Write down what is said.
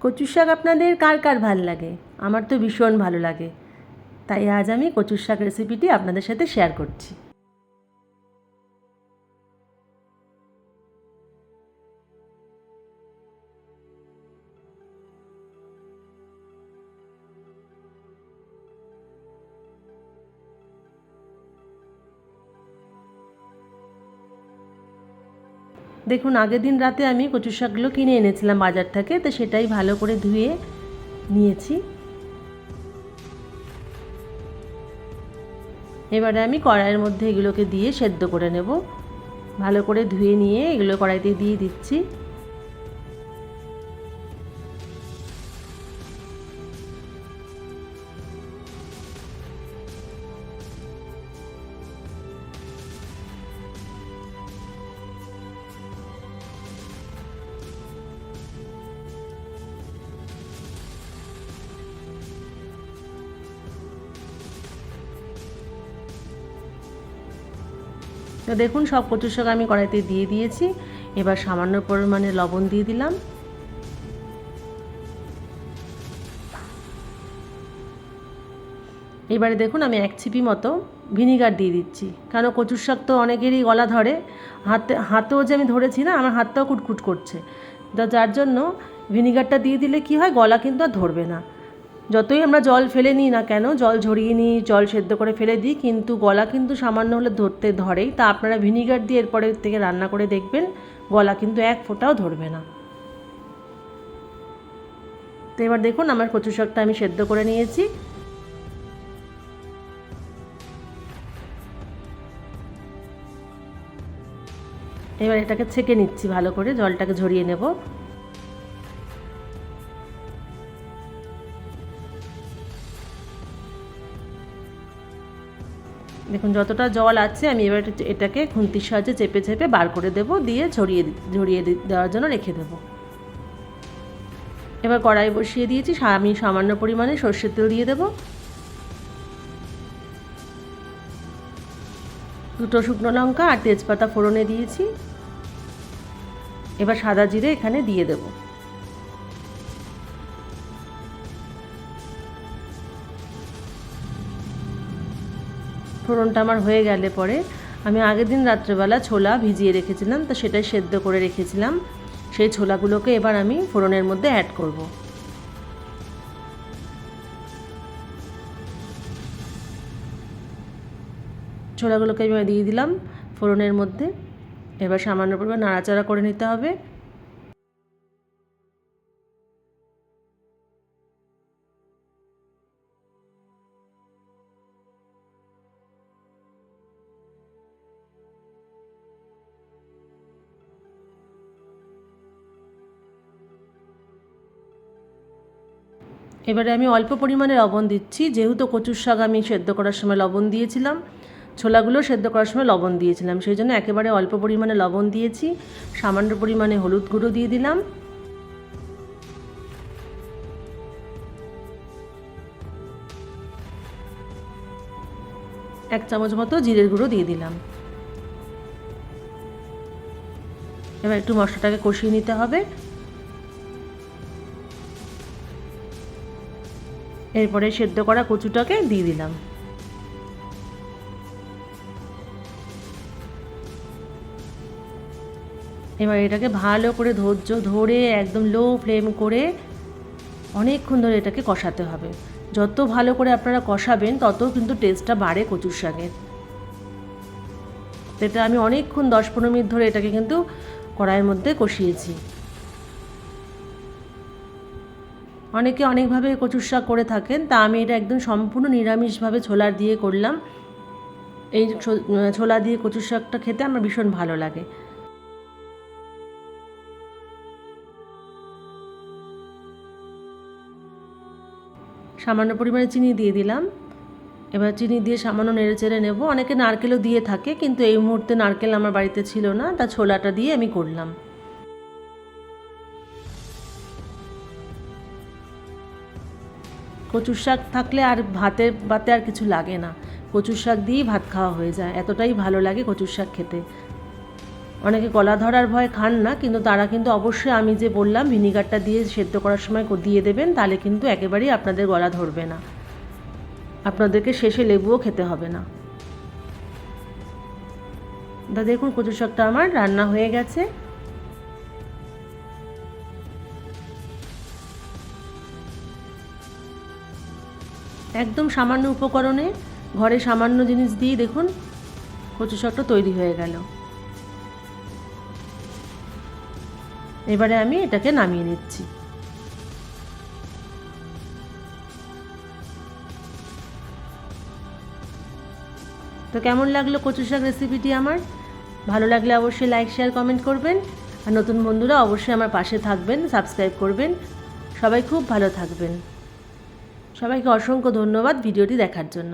কচুর শাক আপনাদের কার কার ভাল লাগে? আমার তো ভীষণ ভালো লাগে। তাই আজ আমি কচুর শাক রেসিপিটি আপনাদের সাথে শেয়ার করছি। দেখুন, আগের দিন রাতে আমি কচুর শাকগুলো কিনে এনেছিলাম বাজার থেকে, তো সেটাই ভালো করে ধুয়ে নিয়েছি। এবারে আমি কড়াইয়ের মধ্যে এগুলোকে দিয়ে সেদ্ধ করে নেব। ভালো করে ধুয়ে নিয়ে এগুলো কড়াইতে দিয়ে দিচ্ছি। তো দেখুন, সব কচুর শাক আমি কড়াইতে দিয়ে দিয়েছি। এবার সামান্য পরিমাণে লবণ দিয়ে দিলাম। এবারে দেখুন, আমি এক ছিপি মতো ভিনিগার দিয়ে দিচ্ছি, কারণ কচুর শাক তো অনেকেরই গলা ধরে। হাতেও যে আমি ধরেছি না, আমার হাতটাও কুটকুট করছে। তো যার জন্য ভিনিগারটা দিয়ে দিলে কি হয়, গলা কিন্তু আর ধরবে না। যতই আমরা জল ফেলে নিই না কেন, জল ঝরিয়ে নিই, জল সেদ্ধ করে ফেলে দিই, কিন্তু গলা কিন্তু সামান্য হলে ধরেই। তা আপনারা ভিনিগার দিয়ে এরপরে থেকে রান্না করে দেখবেন, গলা কিন্তু এক ফোঁটাও ধরবে না। তো এবার দেখুন, আমার কচু শাকটা আমি সেদ্ধ করে নিয়েছি। এবার এটাকে ছেঁকে নিচ্ছি, ভালো করে জলটাকে ঝরিয়ে নেব। দেখুন, যতটা জল আছে আমি এবার এটাকে খুন্তির সাহায্যে চেপে চেপে বার করে দেব, দিয়ে ঝরিয়ে দেওয়ার জন্য রেখে দেব। এবার কড়াই বসিয়ে দিয়েছি, আমি সামান্য পরিমাণে সর্ষের তেল দিয়ে দেব। দুটো শুকনো লঙ্কা আর তেজপাতা ফোড়নে দিয়েছি। এবার সাদা জিরে এখানে দিয়ে দেব। ফোড়নটা আমার হয়ে গেলে পরে আমি আগের দিন রাত্রেবেলা ছোলা ভিজিয়ে রেখেছিলাম, তো সেটাই সেদ্ধ করে রেখেছিলাম। সেই ছোলাগুলোকে এবার আমি ফোড়নের মধ্যে অ্যাড করব। ছোলাগুলোকে এবার দিয়ে দিলাম ফোড়নের মধ্যে। এবার সামান্য পরিমাণ নাড়াচাড়া করে নিতে হবে। এবারে আমি অল্প পরিমাণে লবণ দিচ্ছি, যেহেতু কচুর শাক আমি সেদ্ধ করার সময় লবণ দিয়েছিলাম, ছোলাগুলো সেদ্ধ করার সময় লবণ দিয়েছিলাম, সেই জন্য একেবারে অল্প পরিমাণে লবণ দিয়েছি। সামান্য পরিমাণে হলুদ গুঁড়ো দিয়ে দিলাম। এক চামচ মতো জিরের গুঁড়ো দিয়ে দিলাম। এবার একটু মশলাটাকে কষিয়ে নিতে হবে। এরপরে সেদ্ধ করা কচুটাকে দিয়ে দিলাম। এবার এটাকে ভালো করে ধৈর্য ধরে একদম লো ফ্লেম করে অনেকক্ষণ ধরে এটাকে কষাতে হবে। যত ভালো করে আপনারা কষাবেন তত কিন্তু টেস্টটা বাড়ে কচুর শাকের। এটা আমি অনেকক্ষণ 10-15 মিনিট ধরে এটাকে কিন্তু কড়াইয়ের মধ্যে কষিয়েছি। অনেকে অনেকভাবে কচুর শাক করে থাকেন, তা আমি এটা একদম সম্পূর্ণ নিরামিষভাবে ছোলা দিয়ে করলাম। এই ছোলা দিয়ে কচুর শাকটা খেতে আমার ভীষণ ভালো লাগে। সামান্য পরিমাণে চিনি দিয়ে দিলাম। এবার চিনি দিয়ে সামান্য নেড়ে চেড়ে নেব। অনেকে নারকেলও দিয়ে থাকে, কিন্তু এই মুহূর্তে নারকেল আমার বাড়িতে ছিল না, তা ছোলাটা দিয়ে আমি করলাম। কচুর শাক থাকলে আর ভাতে আর কিছু লাগে না, কচুর শাক দিয়েই ভাত খাওয়া হয়ে যায়, এতটাই ভালো লাগে কচুর শাক খেতে। অনেকে গলা ধরার ভয় খান না, কিন্তু তারা কিন্তু অবশ্যই আমি যে বললাম ভিনিগারটা দিয়ে সেদ্ধ করার সময় দিয়ে দেবেন, তাহলে কিন্তু একেবারেই আপনাদের গলা ধরবে না, আপনাদেরকে শেষে লেবুও খেতে হবে না। দেখুন কচু শাকটা আমার রান্না হয়ে গেছে। একদম সামান্য উপকরণে, ঘরে সামান্য জিনিস দিয়ে দেখুন কচু শাকটা তৈরি হয়ে গেল। এবারে আমি এটাকে নামিয়ে নিচ্ছি। তো কেমন লাগলো কচু শাক রেসিপিটি আমার? ভালো লাগলে অবশ্যই লাইক শেয়ার কমেন্ট করবেন, আর নতুন বন্ধুরা অবশ্যই আমার পাশে থাকবেন, সাবস্ক্রাইব করবেন। সবাই খুব ভালো থাকবেন। সবাইকে অসংখ্য ধন্যবাদ ভিডিওটি দেখার জন্য।